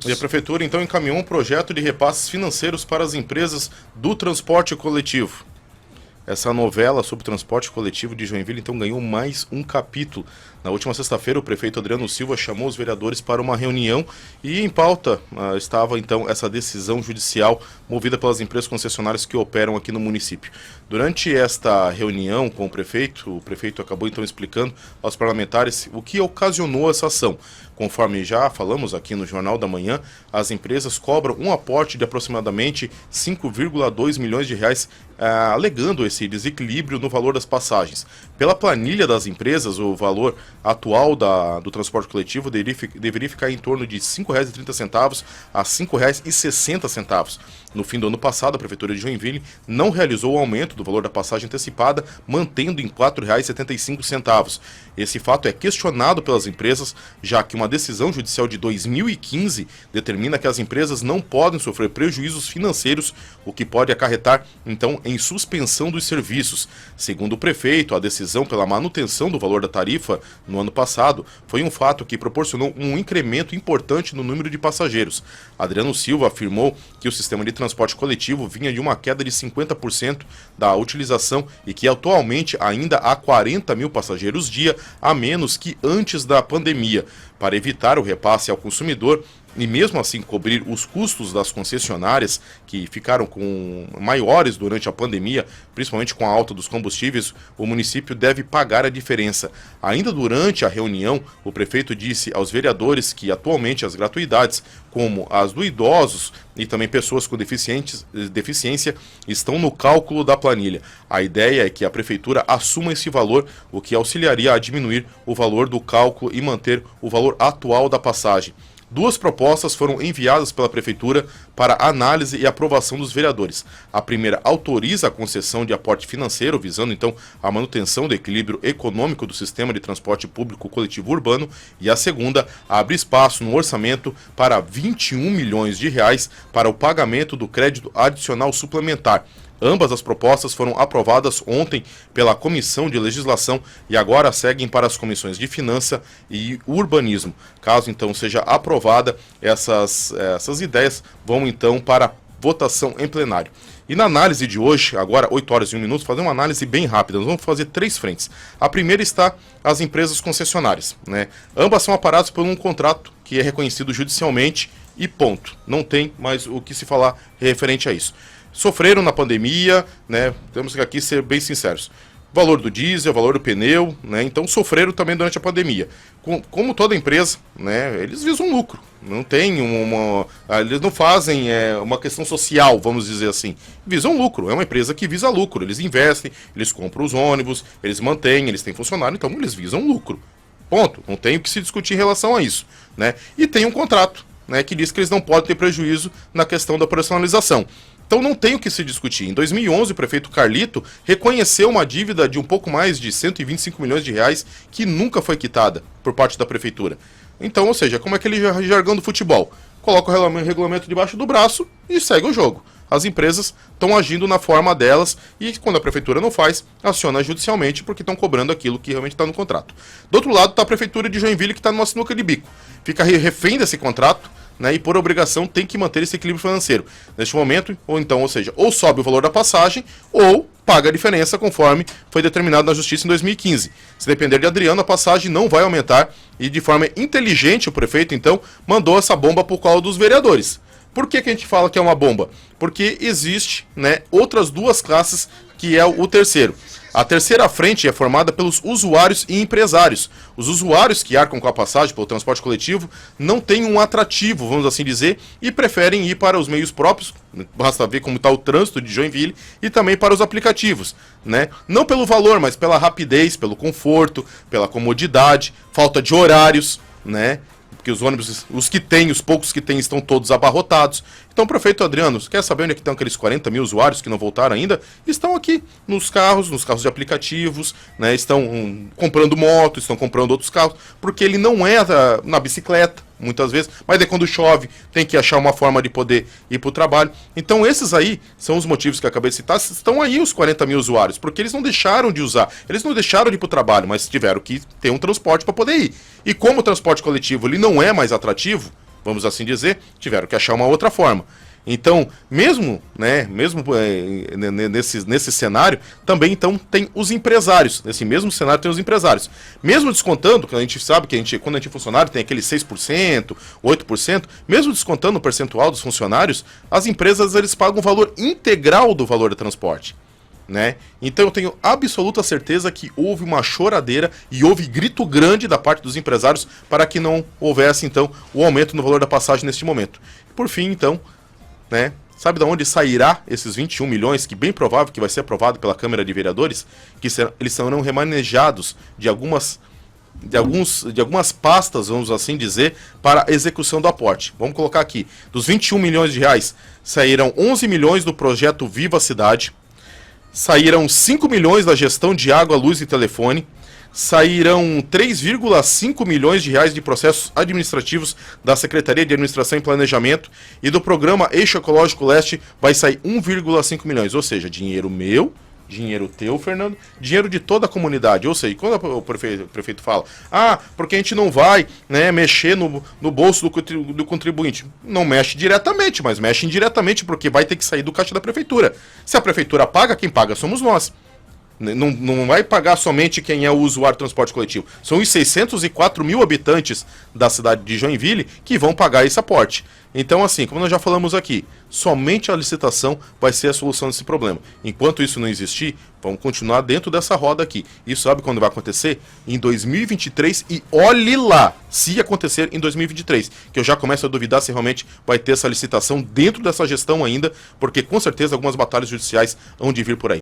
E a Prefeitura, então, encaminhou um projeto de repasses financeiros para as empresas do transporte coletivo. Essa novela sobre o transporte coletivo de Joinville, então, ganhou mais um capítulo. Na última sexta-feira, o prefeito Adriano Silva chamou os vereadores para uma reunião e em pauta estava, então, essa decisão judicial movida pelas empresas concessionárias que operam aqui no município. Durante esta reunião com o prefeito acabou, então, explicando aos parlamentares o que ocasionou essa ação. Conforme já falamos aqui no Jornal da Manhã, as empresas cobram um aporte de aproximadamente 5,2 milhões de reais, alegando esse desequilíbrio no valor das passagens. Pela planilha das empresas, o valor atual do transporte coletivo deveria ficar em torno de R$ 5,30 a R$ 5,60. No fim do ano passado, a Prefeitura de Joinville não realizou o aumento do valor da passagem antecipada, mantendo em R$ 4,75. Esse fato é questionado pelas empresas, já que uma decisão judicial de 2015 determina que as empresas não podem sofrer prejuízos financeiros, o que pode acarretar, então, em suspensão dos serviços. Segundo o prefeito, a decisão pela manutenção do valor da tarifa no ano passado foi um fato que proporcionou um incremento importante no número de passageiros. Adriano Silva afirmou que o sistema de transporte coletivo vinha de uma queda de 50% da utilização e que atualmente ainda há 40 mil passageiros dia a menos que antes da pandemia. Para evitar o repasse ao consumidor e mesmo assim cobrir os custos das concessionárias que ficaram maiores durante a pandemia, principalmente com a alta dos combustíveis, o município deve pagar a diferença. Ainda durante a reunião, o prefeito disse aos vereadores que atualmente as gratuidades, como as do idosos e também pessoas com deficiência, estão no cálculo da planilha. A ideia é que a prefeitura assuma esse valor, o que auxiliaria a diminuir o valor do cálculo e manter o valor atual da passagem. Duas propostas foram enviadas pela Prefeitura para análise e aprovação dos vereadores. A primeira autoriza a concessão de aporte financeiro, visando então a manutenção do equilíbrio econômico do sistema de transporte público coletivo urbano, e a segunda abre espaço no orçamento para 21 milhões de reais para o pagamento do crédito adicional suplementar. Ambas as propostas foram aprovadas ontem pela Comissão de Legislação e agora seguem para as comissões de Finança e Urbanismo. Caso então seja aprovada, essas ideias vão então para votação em plenário. E na análise de hoje, agora 8 horas e 1 minuto, fazer uma análise bem rápida. Nós vamos fazer 3 frentes. A primeira está as empresas concessionárias, né? Ambas são aparadas por um contrato que é reconhecido judicialmente e ponto. Não tem mais o que se falar referente a isso. Sofreram na pandemia, né? Temos que aqui ser bem sinceros. Valor do diesel, valor do pneu, né? Então sofreram também durante a pandemia. Como toda empresa, né? Eles visam lucro. Não tem eles não fazem uma questão social, vamos dizer assim. Visam lucro. É uma empresa que visa lucro. Eles investem, eles compram os ônibus, eles mantêm, eles têm funcionário, então eles visam lucro. Ponto. Não tem o que se discutir em relação a isso, né? E tem um contrato, né, que diz que eles não podem ter prejuízo na questão da operacionalização. Então não tem o que se discutir. Em 2011, o prefeito Carlito reconheceu uma dívida de um pouco mais de 125 milhões de reais que nunca foi quitada por parte da prefeitura. Então, ou seja, como aquele jargão do futebol. Coloca o regulamento debaixo do braço e segue o jogo. As empresas estão agindo na forma delas e quando a prefeitura não faz, aciona judicialmente porque estão cobrando aquilo que realmente está no contrato. Do outro lado está a prefeitura de Joinville que está numa sinuca de bico. Fica refém desse contrato, né, e por obrigação tem que manter esse equilíbrio financeiro. Neste momento, ou seja, ou sobe o valor da passagem ou paga a diferença conforme foi determinado na Justiça em 2015. Se depender de Adriano, a passagem não vai aumentar e de forma inteligente o prefeito então mandou essa bomba por causa dos vereadores. Por que a gente fala que é uma bomba? Porque existe, né, outras duas classes que é o terceiro. A terceira frente é formada pelos usuários e empresários. Os usuários que arcam com a passagem pelo transporte coletivo não têm um atrativo, vamos assim dizer, e preferem ir para os meios próprios, basta ver como está o trânsito de Joinville, e também para os aplicativos, né? Não pelo valor, mas pela rapidez, pelo conforto, pela comodidade, falta de horários, né? Porque os ônibus, os que tem, os poucos que tem, estão todos abarrotados. Então, prefeito Adriano, quer saber onde é que estão aqueles 40 mil usuários que não voltaram ainda? Estão aqui nos carros de aplicativos, né? Estão comprando moto, estão comprando outros carros, porque ele não é na bicicleta, muitas vezes, mas daí quando chove tem que achar uma forma de poder ir para o trabalho. Então esses aí são os motivos que eu acabei de citar, estão aí os 40 mil usuários, porque eles não deixaram de usar, eles não deixaram de ir para o trabalho, mas tiveram que ter um transporte para poder ir. E como o transporte coletivo ele não é mais atrativo, vamos assim dizer, tiveram que achar uma outra forma. Então, mesmo nesse cenário, também então tem os empresários. Nesse mesmo cenário tem os empresários. Mesmo descontando, que a gente sabe que quando a gente é funcionário tem aquele 6%, 8%, mesmo descontando o percentual dos funcionários, as empresas eles pagam o valor integral do valor do transporte. Né? Então eu tenho absoluta certeza que houve uma choradeira e houve grito grande da parte dos empresários para que não houvesse então o aumento no valor da passagem neste momento. Por fim, então, né? Sabe de onde sairá esses 21 milhões, que bem provável que vai ser aprovado pela Câmara de Vereadores, que eles serão remanejados de algumas pastas, vamos assim dizer, para a execução do aporte. Vamos colocar aqui, dos 21 milhões de reais, saíram 11 milhões do projeto Viva Cidade, saíram 5 milhões da gestão de água, luz e telefone, saíram 3,5 milhões de reais de processos administrativos da Secretaria de Administração e Planejamento e do programa Eixo Ecológico Leste vai sair 1,5 milhões, ou seja, dinheiro meu, dinheiro teu, Fernando, dinheiro de toda a comunidade. Ou seja, quando o prefeito fala, porque a gente não vai, né, mexer no bolso do contribuinte. Não mexe diretamente, mas mexe indiretamente, porque vai ter que sair do caixa da prefeitura. Se a prefeitura paga, quem paga somos nós. Não vai pagar somente quem é o usuário do transporte coletivo. São os 604 mil habitantes da cidade de Joinville que vão pagar esse aporte. Então, assim, como nós já falamos aqui, somente a licitação vai ser a solução desse problema. Enquanto isso não existir, vamos continuar dentro dessa roda aqui. Isso sabe quando vai acontecer? Em 2023 e olhe lá, se acontecer em 2023, que eu já começo a duvidar se realmente vai ter essa licitação dentro dessa gestão ainda, porque com certeza algumas batalhas judiciais hão de vir por aí.